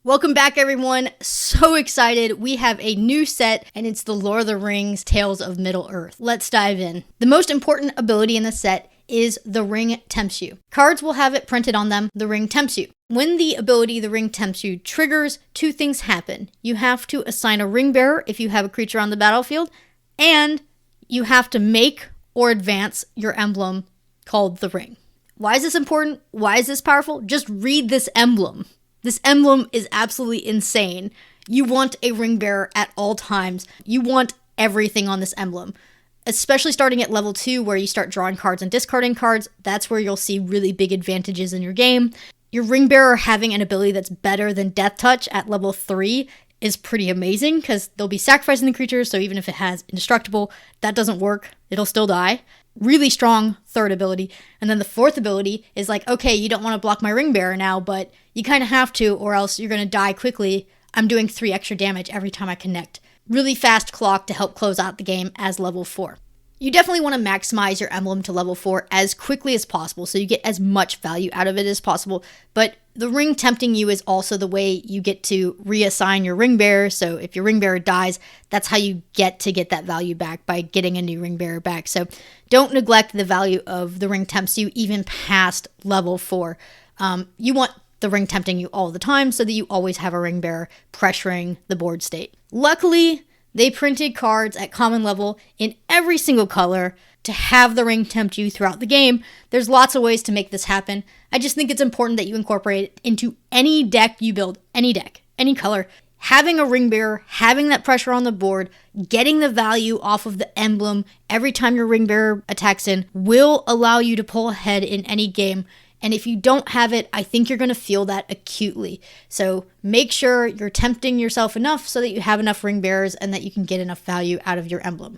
Welcome back, everyone. So excited. We have a new set, and it's the Lord of the Rings Tales of Middle-earth. Let's dive in. The most important ability in the set is the Ring Tempts You. Cards will have it printed on them, the Ring Tempts You. When the ability, the Ring Tempts You, triggers, two things happen. You have to assign a ring bearer if you have a creature on the battlefield, and you have to make or advance your emblem called the Ring. Why is this important? Why is this powerful? Just read this emblem. This emblem is absolutely insane. You want a ring bearer at all times. You want everything on this emblem, especially starting at level 2 where you start drawing cards and discarding cards. That's where you'll see really big advantages in your game. Your ring bearer having an ability that's better than Death Touch at level 3 is pretty amazing because they'll be sacrificing the creature, so even if it has indestructible, that doesn't work. It'll still die. Really strong third ability. And then the fourth ability is like, okay, you don't want to block my ring bearer now, but you kind of have to, or else you're going to die quickly. I'm doing 3 extra damage every time I connect. Really fast clock to help close out the game as level 4. You definitely want to maximize your emblem to level 4 as quickly as possible so you get as much value out of it as possible. But the Ring Tempting You is also the way you get to reassign your ring bearer. So if your ring bearer dies, that's how you get that value back, by getting a new ring bearer back. So don't neglect the value of the Ring Tempts You even past level 4. You want the Ring Tempting You all the time so that you always have a ring bearer pressuring the board state. Luckily, they printed cards at common level in every single color to have the Ring Tempt You throughout the game. There's lots of ways to make this happen. I just think it's important that you incorporate it into any deck you build, any deck, any color. Having a ring bearer, having that pressure on the board, getting the value off of the emblem every time your ring bearer attacks in will allow you to pull ahead in any game. And if you don't have it, I think you're going to feel that acutely. So make sure you're tempting yourself enough so that you have enough ring bearers and that you can get enough value out of your emblem.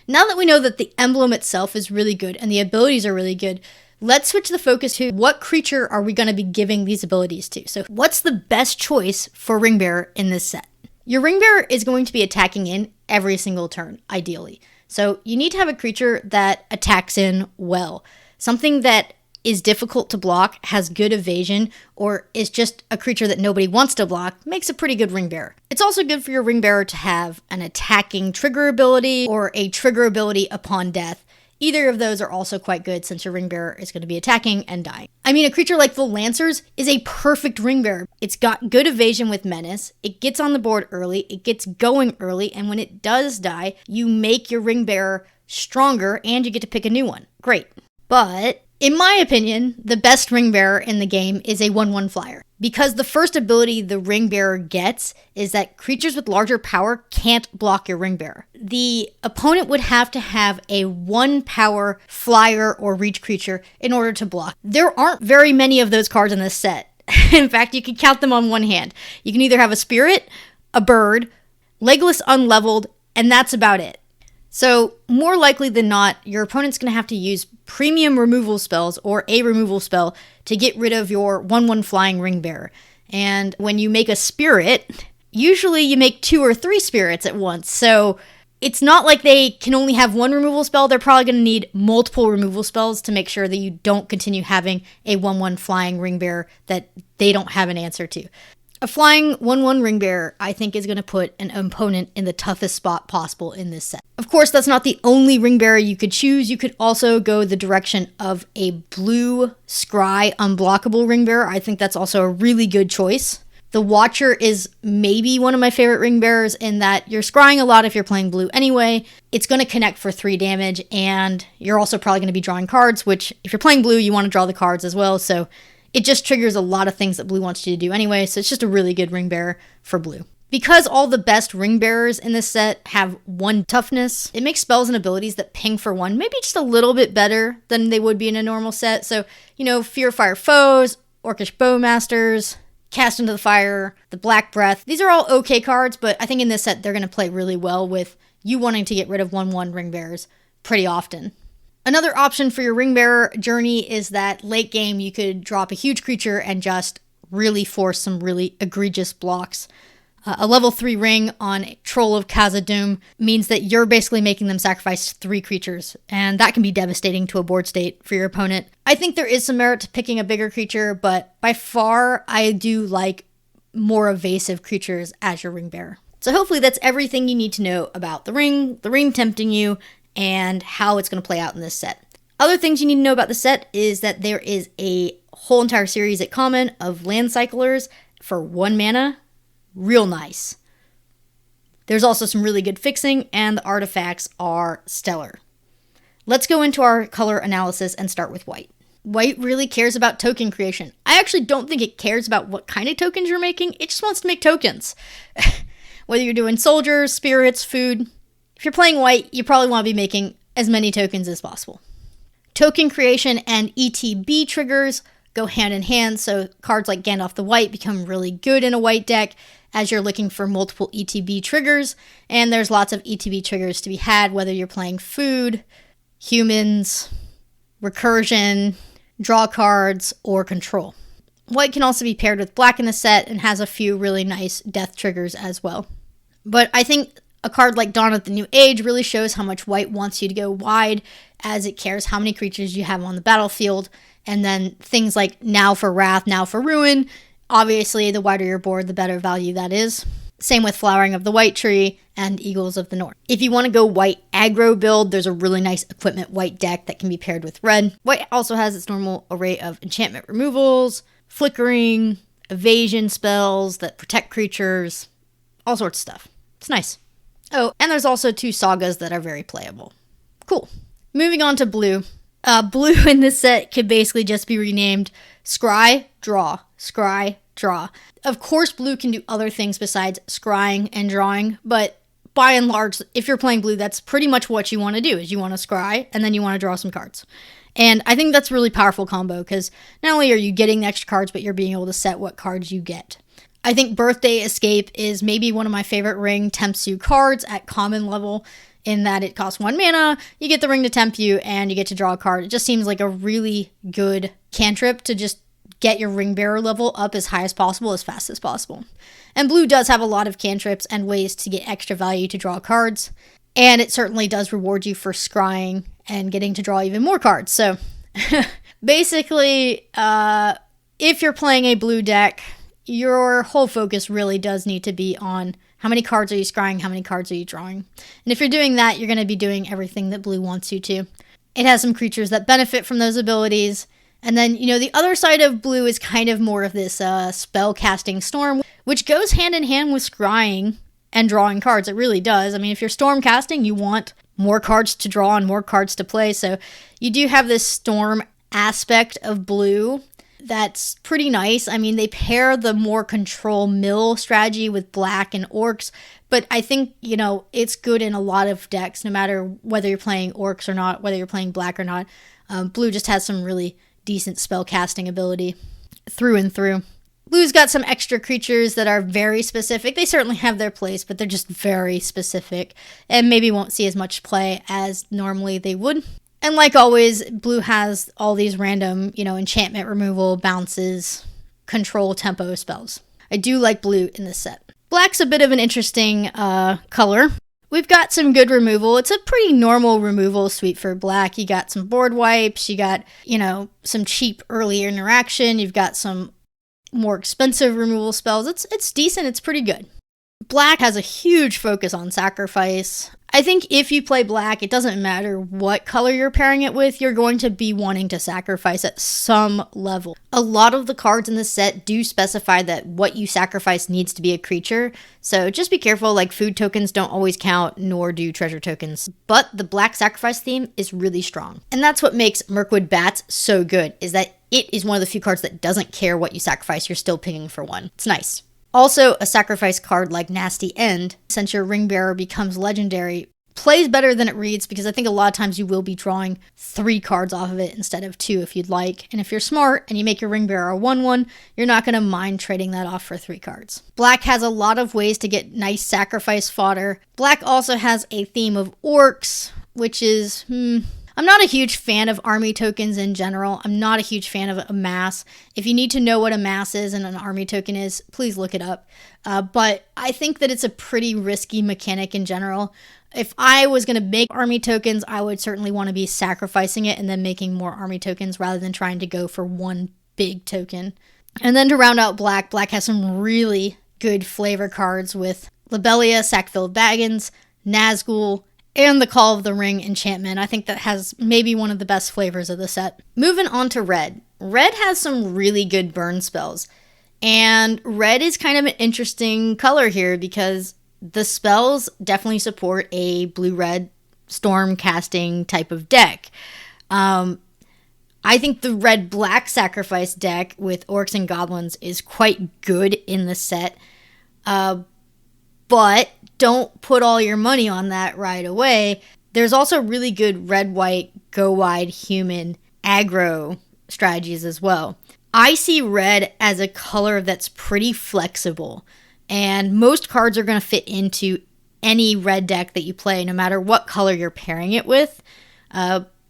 Now that we know that the emblem itself is really good and the abilities are really good, let's switch the focus to what creature are we going to be giving these abilities to. So what's the best choice for ring bearer in this set? Your ring bearer is going to be attacking in every single turn, ideally. So you need to have a creature that attacks in well. Something that is difficult to block, has good evasion, or is just a creature that nobody wants to block, makes a pretty good ring bearer. It's also good for your ring bearer to have an attacking trigger ability or a trigger ability upon death. Either of those are also quite good since your ring bearer is going to be attacking and dying. I mean, a creature like the Lancers is a perfect ring bearer. It's got good evasion with menace, it gets on the board early, it gets going early, and when it does die, you make your ring bearer stronger and you get to pick a new one. Great. But in my opinion, the best ring bearer in the game is a 1/1 flyer. Because the first ability the ring bearer gets is that creatures with larger power can't block your ring bearer. The opponent would have to have a 1 power flyer or reach creature in order to block. There aren't very many of those cards in this set. In fact, you can count them on one hand. You can either have a spirit, a bird, Legolas unleveled, and that's about it. So more likely than not, your opponent's going to have to use premium removal spells or a removal spell to get rid of your 1/1 flying ring bearer. And when you make a spirit, usually you make 2 or 3 spirits at once. So it's not like they can only have 1 removal spell. They're probably going to need multiple removal spells to make sure that you don't continue having a 1/1 flying ring bearer that they don't have an answer to. A flying 1/1 ring bearer, I think, is going to put an opponent in the toughest spot possible in this set. Of course, that's not the only ring bearer you could choose. You could also go the direction of a blue scry unblockable ring bearer. I think that's also a really good choice. The Watcher is maybe one of my favorite ring bearers in that you're scrying a lot if you're playing blue anyway. It's going to connect for 3 damage, and you're also probably going to be drawing cards, which if you're playing blue, you want to draw the cards as well. So it just triggers a lot of things that blue wants you to do anyway, so it's just a really good ring bearer for blue. Because all the best ring bearers in this set have 1 toughness, it makes spells and abilities that ping for 1 maybe just a little bit better than they would be in a normal set. So, Fear Fire Foes, Orcish Bowmasters, Cast into the Fire, the Black Breath. These are all okay cards, but I think in this set they're going to play really well with you wanting to get rid of 1/1 ring bearers pretty often. Another option for your ring bearer journey is that late game you could drop a huge creature and just really force some really egregious blocks. A level 3 ring on Troll of Khazad-dûm means that you're basically making them sacrifice 3 creatures, and that can be devastating to a board state for your opponent. I think there is some merit to picking a bigger creature, but by far I do like more evasive creatures as your ring bearer. So hopefully that's everything you need to know about the ring tempting you, and how it's going to play out in this set. Other things you need to know about the set is that there is a whole entire series at common of land cyclers for 1 mana. Real nice. There's also some really good fixing, and the artifacts are stellar. Let's go into our color analysis and start with white. White really cares about token creation. I actually don't think it cares about what kind of tokens you're making. It just wants to make tokens. Whether you're doing soldiers, spirits, food. If you're playing white, you probably want to be making as many tokens as possible. Token creation and ETB triggers go hand in hand, so cards like Gandalf the White become really good in a white deck as you're looking for multiple ETB triggers, and there's lots of ETB triggers to be had, whether you're playing food, humans, recursion, draw cards, or control. White can also be paired with black in the set and has a few really nice death triggers as well. But I think a card like Dawn of the New Age really shows how much white wants you to go wide, as it cares how many creatures you have on the battlefield. And then things like Now for Wrath, Now for Ruin. Obviously, the wider your board, the better value that is. Same with Flowering of the White Tree and Eagles of the North. If you want to go white aggro build, there's a really nice equipment white deck that can be paired with red. White also has its normal array of enchantment removals, flickering, evasion spells that protect creatures, all sorts of stuff. It's nice. Oh, and there's also 2 sagas that are very playable. Cool. Moving on to blue. Blue in this set could basically just be renamed Scry, Draw, Scry, Draw. Of course, blue can do other things besides scrying and drawing, but by and large, if you're playing blue, that's pretty much what you want to do, is you want to scry, and then you want to draw some cards. And I think that's a really powerful combo, because not only are you getting the extra cards, but you're being able to set what cards you get. I think Birthday Escape is maybe one of my favorite ring tempts you cards at common level, in that it costs 1 mana, you get the ring to tempt you, and you get to draw a card. It just seems like a really good cantrip to just get your ring bearer level up as high as possible, as fast as possible. And blue does have a lot of cantrips and ways to get extra value to draw cards, and it certainly does reward you for scrying and getting to draw even more cards. So basically, if you're playing a blue deck, your whole focus really does need to be on how many cards are you scrying, how many cards are you drawing. And if you're doing that, you're going to be doing everything that blue wants you to. It has some creatures that benefit from those abilities. And then, the other side of blue is kind of more of this spell casting storm, which goes hand in hand with scrying and drawing cards. It really does. I mean, if you're storm casting, you want more cards to draw and more cards to play. So you do have this storm aspect of blue that's pretty nice. I mean, they pair the more control mill strategy with black and orcs, but I think, it's good in a lot of decks, no matter whether you're playing orcs or not, whether you're playing black or not. Blue just has some really decent spell casting ability through and through. Blue's got some extra creatures that are very specific. They certainly have their place, but they're just very specific and maybe won't see as much play as normally they would. And like always, blue has all these random, enchantment removal, bounces, control, tempo spells. I do like blue in this set. Black's a bit of an interesting color. We've got some good removal. It's a pretty normal removal suite for black. You got some board wipes. You got, some cheap early interaction. You've got some more expensive removal spells. It's decent. It's pretty good. Black has a huge focus on sacrifice. I think if you play black, it doesn't matter what color you're pairing it with, you're going to be wanting to sacrifice at some level. A lot of the cards in this set do specify that what you sacrifice needs to be a creature, so just be careful, like food tokens don't always count, nor do treasure tokens. But the black sacrifice theme is really strong. And that's what makes Mirkwood Bats so good, is that it is one of the few cards that doesn't care what you sacrifice, you're still picking for one. It's nice. Also, a sacrifice card like Nasty End, since your ring bearer becomes legendary, plays better than it reads, because I think a lot of times you will be drawing 3 cards off of it instead of 2 if you'd like. And if you're smart and you make your ring bearer a 1/1, you're not going to mind trading that off for 3 cards. Black has a lot of ways to get nice sacrifice fodder. Black also has a theme of orcs, which is, I'm not a huge fan of army tokens in general. I'm not a huge fan of a mass. If you need to know what a mass is and an army token is, please look it up. But I think that it's a pretty risky mechanic in general. If I was going to make army tokens, I would certainly want to be sacrificing it and then making more army tokens rather than trying to go for one big token. And then to round out black, black has some really good flavor cards with Lobelia, Sackville Baggins, Nazgul, and the Call of the Ring enchantment. I think that has maybe one of the best flavors of the set. Moving on to red. Red has some really good burn spells. And red is kind of an interesting color here because the spells definitely support a blue-red storm casting type of deck. I think the red-black sacrifice deck with orcs and goblins is quite good in the set. But don't put all your money on that right away. There's also really good red-white, go-wide human aggro strategies as well. I see red as a color that's pretty flexible, and most cards are going to fit into any red deck that you play, no matter what color you're pairing it with.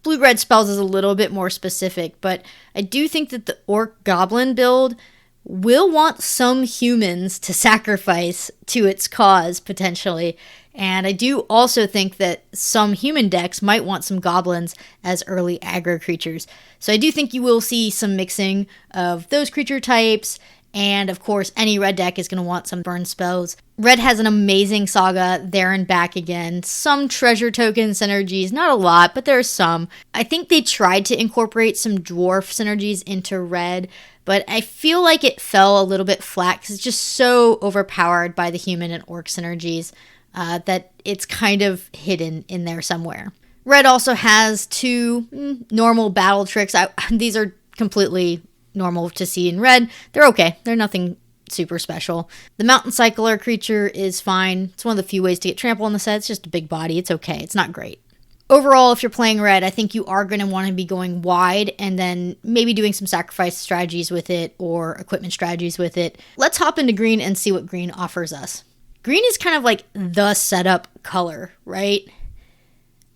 Blue-red spells is a little bit more specific, but I do think that the Orc Goblin build will want some humans to sacrifice to its cause, potentially. And I do also think that some human decks might want some goblins as early aggro creatures. So I do think you will see some mixing of those creature types. And of course, any red deck is going to want some burn spells. Red has an amazing saga, there and back again. Some treasure token synergies, not a lot, but there's some. I think they tried to incorporate some dwarf synergies into red, but I feel like it fell a little bit flat because it's just so overpowered by the human and orc synergies that it's kind of hidden in there somewhere. Red also has two normal battle tricks. These are completely normal to see in red. They're okay. They're nothing super special. The Mountain Cycler creature is fine. It's one of the few ways to get trample on the set. It's just a big body. It's okay. It's not great. Overall, if you're playing red, I think you are going to want to be going wide and then maybe doing some sacrifice strategies with it or equipment strategies with it. Let's hop into green and see what green offers us. Green is kind of like the setup color, right?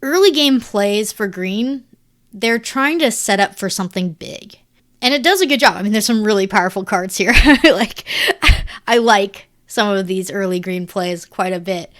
Early game plays for green, they're trying to set up for something big. And it does a good job. I mean, there's some really powerful cards here. I like some of these early green plays quite a bit.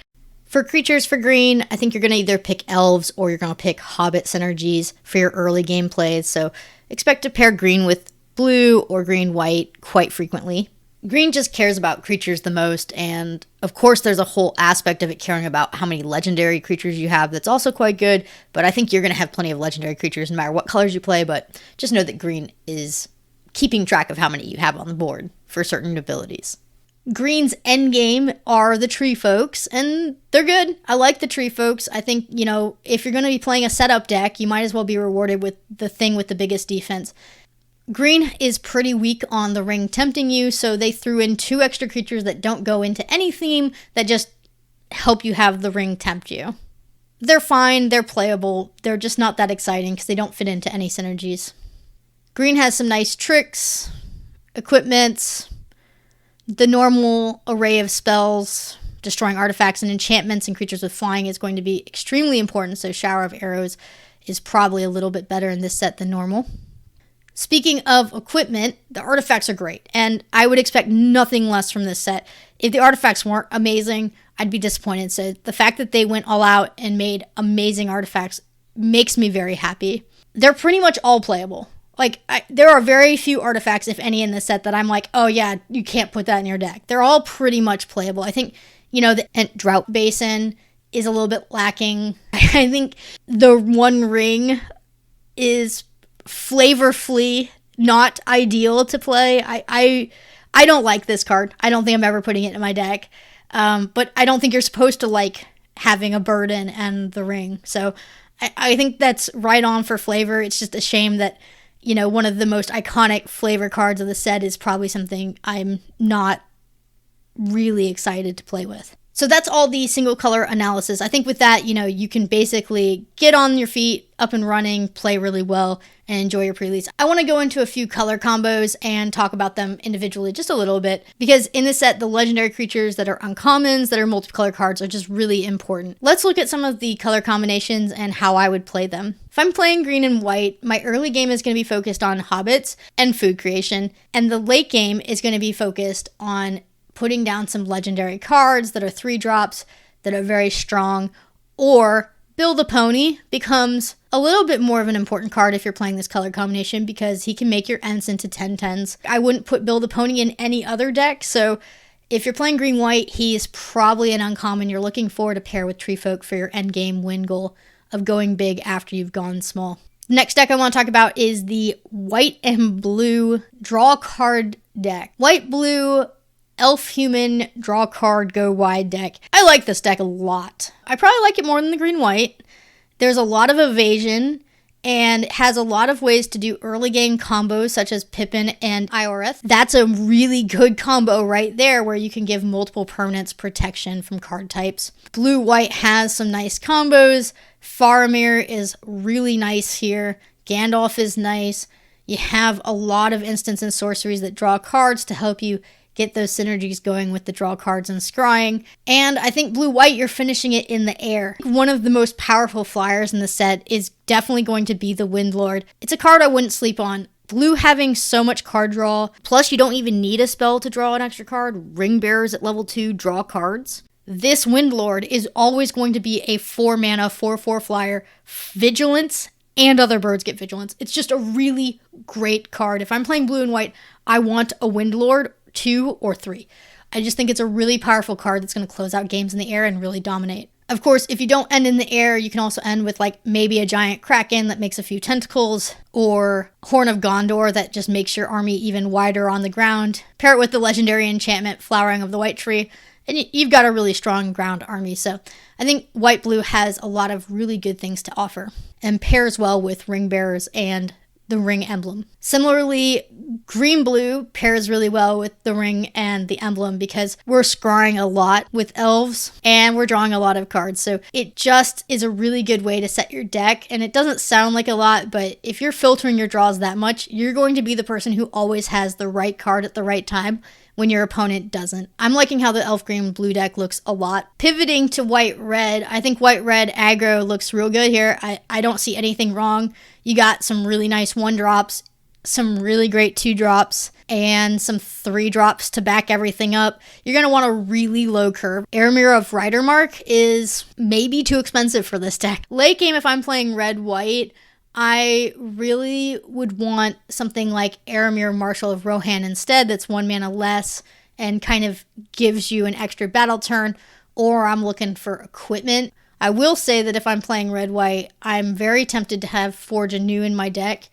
For creatures for green, I think you're going to either pick elves or you're going to pick hobbit synergies for your early game plays. So expect to pair green with blue or green-white quite frequently. Green just cares about creatures the most, and of course there's a whole aspect of it caring about how many legendary creatures you have that's also quite good, but I think you're going to have plenty of legendary creatures no matter what colors you play, but just know that green is keeping track of how many you have on the board for certain abilities. Green's endgame are the tree folks, and they're good. I like the tree folks. I think, if you're going to be playing a setup deck, you might as well be rewarded with the thing with the biggest defense. Green is pretty weak on the ring tempting you, so they threw in 2 extra creatures that don't go into any theme that just help you have the ring tempt you. They're fine, they're playable, they're just not that exciting because they don't fit into any synergies. Green has some nice tricks, equipments, the normal array of spells. Destroying artifacts and enchantments and creatures with flying is going to be extremely important, so Shower of Arrows is probably a little bit better in this set than normal. Speaking of equipment, the artifacts are great, and I would expect nothing less from this set. If the artifacts weren't amazing, I'd be disappointed. So the fact that they went all out and made amazing artifacts makes me very happy. They're pretty much all playable. There are very few artifacts, if any, in this set that I'm like, oh yeah, you can't put that in your deck. They're all pretty much playable. I think, the Drought Basin is a little bit lacking. I think the One Ring is flavorfully not ideal to play. I don't like this card. I don't think I'm ever putting it in my deck. But I don't think you're supposed to like having a burden and the ring. So I think that's right on for flavor. It's just a shame that, one of the most iconic flavor cards of the set is probably something I'm not really excited to play with. So that's all the single color analysis. I think with that, you can basically get on your feet, up and running, play really well, and enjoy your pre-release. I want to go into a few color combos and talk about them individually just a little bit, because in this set, the legendary creatures that are uncommons, that are multicolor cards, are just really important. Let's look at some of the color combinations and how I would play them. If I'm playing green and white, my early game is going to be focused on hobbits and food creation, and the late game is going to be focused on putting down some legendary cards that are 3-drops, that are very strong, or Build a Pony becomes a little bit more of an important card if you're playing this color combination because he can make your Ents into 10/10s. I wouldn't put Build a Pony in any other deck, so if you're playing green-white, he's probably an uncommon you're looking for to pair with Treefolk for your endgame win goal of going big after you've gone small. Next deck I want to talk about is the white and blue draw card deck. White, blue, elf, human, draw card, go wide deck. I like this deck a lot. I probably like it more than the green-white. There's a lot of evasion, and it has a lot of ways to do early game combos such as Pippin and Ioreth. That's a really good combo right there where you can give multiple permanents protection from card types. Blue-white has some nice combos. Faramir is really nice here. Gandalf is nice. You have a lot of instants and sorceries that draw cards to help you get those synergies going with the draw cards and scrying. And I think blue-white, you're finishing it in the air. One of the most powerful flyers in the set is definitely going to be the Windlord. It's a card I wouldn't sleep on. Blue having so much card draw, plus you don't even need a spell to draw an extra card. Ring Bearers at level 2 draw cards. This Windlord is always going to be a 4-mana, 4/4 flyer, vigilance, and other birds get vigilance. It's just a really great card. If I'm playing blue and white, I want a Windlord 2 or 3. I just think it's a really powerful card that's going to close out games in the air and really dominate. Of course, if you don't end in the air, you can also end with like maybe a giant Kraken that makes a few tentacles, or Horn of Gondor that just makes your army even wider on the ground. Pair it with the legendary enchantment Flowering of the White Tree, and you've got a really strong ground army. So I think white-blue has a lot of really good things to offer and pairs well with Ring Bearers and the ring emblem. Similarly, green-blue pairs really well with the ring and the emblem because we're scrying a lot with elves and we're drawing a lot of cards. So it just is a really good way to set your deck, and it doesn't sound like a lot, but if you're filtering your draws that much, you're going to be the person who always has the right card at the right time when your opponent doesn't. I'm liking how the elf green blue deck looks a lot. Pivoting to white red, I think white red aggro looks real good here. I don't see anything wrong. You got some really nice 1-drops, some really great 2-drops, and some 3-drops to back everything up. You're going to want a really low curve. Aramir of Ridermark is maybe too expensive for this deck. Late game, if I'm playing red-white, I really would want something like Aramir Marshal of Rohan instead, that's 1 mana less and kind of gives you an extra battle turn, or I'm looking for equipment. I will say that if I'm playing red-white, I'm very tempted to have Forge Anew in my deck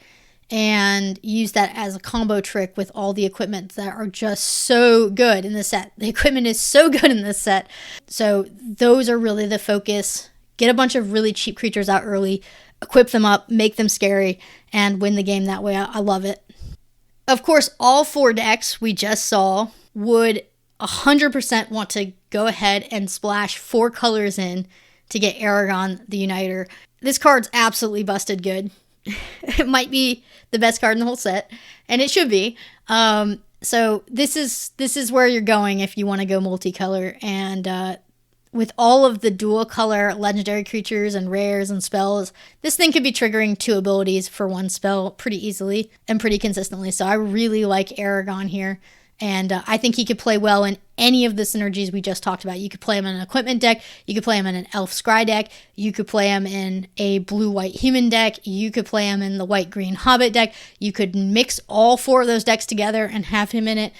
and use that as a combo trick with all the equipment that are just so good in this set. The equipment is so good in this set. So those are really the focus. Get a bunch of really cheap creatures out early, equip them up, make them scary, and win the game that way. I love it. Of course, all 4 decks we just saw would 100% want to go ahead and splash 4 colors in to get Aragon the Uniter. This card's absolutely busted good. It might be the best card in the whole set, and it should be. So this is where you're going if you want to go multicolor, and with all of the dual color legendary creatures and rares and spells, this thing could be triggering 2 abilities for 1 spell pretty easily and pretty consistently. So I really like Aragon here, and I think he could play well in any of the synergies we just talked about. You could play him in an equipment deck, you could play him in an elf scry deck, you could play him in a blue-white human deck, you could play him in the white-green hobbit deck. You could mix all 4 of those decks together and have him in it.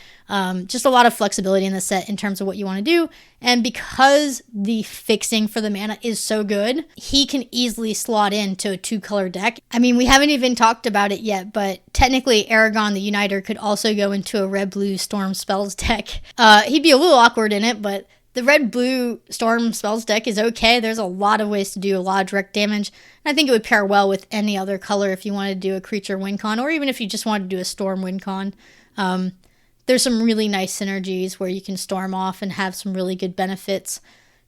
Just a lot of flexibility in the set in terms of what you want to do. And because the fixing for the mana is so good, he can easily slot into a 2-color deck. I mean, we haven't even talked about it yet, but technically Aragon the Uniter could also go into a red-blue Storm Spells deck. He'd be a little awkward in it, but the red-blue Storm Spells deck is okay. There's a lot of ways to do a lot of direct damage. And I think it would pair well with any other color if you wanted to do a creature win con, or even if you just wanted to do a storm win con. There's some really nice synergies where you can storm off and have some really good benefits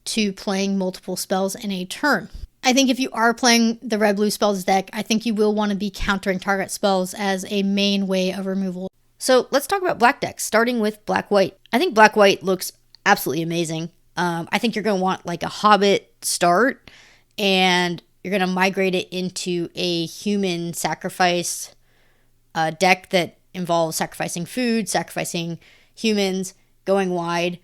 to playing multiple spells in a turn. I think if you are playing the red-blue spells deck, I think you will want to be countering target spells as a main way of removal. So let's talk about black decks, starting with black-white. I think black-white looks absolutely amazing. I think you're going to want like a Hobbit start, and you're going to migrate it into a human sacrifice deck that involves sacrificing food, sacrificing humans, going wide.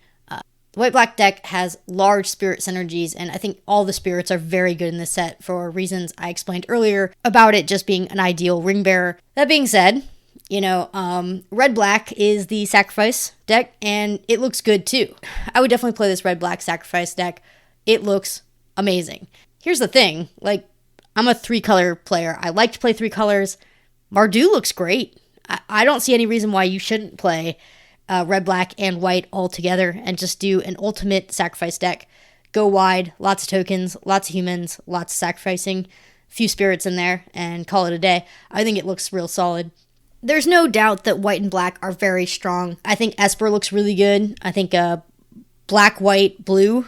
The white-black deck has large spirit synergies, and I think all the spirits are very good in this set for reasons I explained earlier about it just being an ideal ring bearer. That being said, red-black is the sacrifice deck, and it looks good too. I would definitely play this red-black sacrifice deck. It looks amazing. Here's the thing, I'm a 3-color player. I like to play 3 colors. Mardu looks great. I don't see any reason why you shouldn't play red, black, and white all together and just do an ultimate sacrifice deck. Go wide, lots of tokens, lots of humans, lots of sacrificing, a few spirits in there, and call it a day. I think it looks real solid. There's no doubt that white and black are very strong. I think Esper looks really good. I think black, white, blue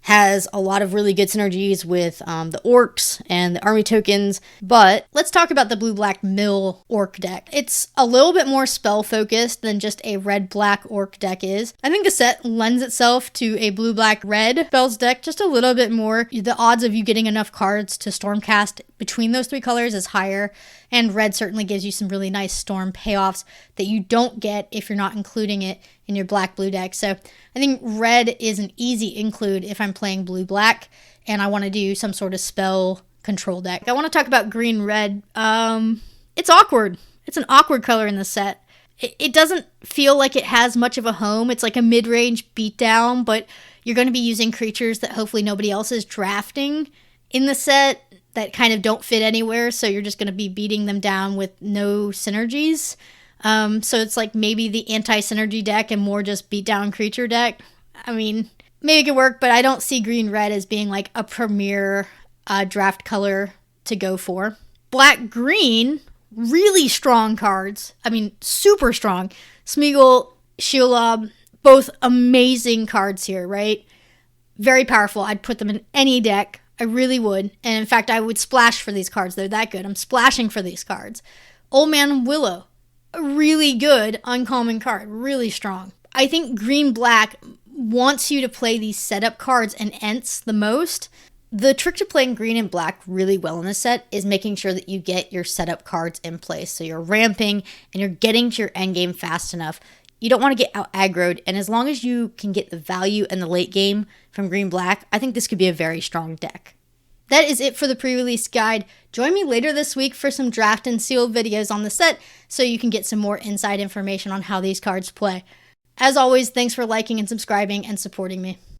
has a lot of really good synergies with the orcs and the army tokens. But let's talk about the blue-black mill orc deck. It's a little bit more spell-focused than just a red-black orc deck is. I think the set lends itself to a blue-black-red spells deck just a little bit more. The odds of you getting enough cards to Stormcast between those 3 colors is higher, and red certainly gives you some really nice storm payoffs that you don't get if you're not including it in your black-blue deck. So I think red is an easy include if I'm playing blue-black and I want to do some sort of spell control deck. I want to talk about green-red. It's awkward. It's an awkward color in the set. It doesn't feel like it has much of a home. It's like a mid-range beatdown, but you're going to be using creatures that hopefully nobody else is drafting in the set that kind of don't fit anywhere, so you're just going to be beating them down with no synergies. So it's like maybe the anti-synergy deck and more just beat down creature deck. I mean, maybe it could work, but I don't see green-red as being like a premier draft color to go for. Black-green, really strong cards. I mean, super strong. Smeagol, Shelob, both amazing cards here, right? Very powerful. I'd put them in any deck. I really would. And in fact, I would splash for these cards. They're that good. I'm splashing for these cards. Old Man Willow, a really good uncommon card. Really strong. I think green-black wants you to play these setup cards and Ents the most. The trick to playing green and black really well in this set is making sure that you get your setup cards in place. So you're ramping and you're getting to your endgame fast enough. You don't want to get out aggroed, and as long as you can get the value in the late game from green-black, I think this could be a very strong deck. That is it for the pre-release guide. Join me later this week for some draft and sealed videos on the set so you can get some more inside information on how these cards play. As always, thanks for liking and subscribing and supporting me.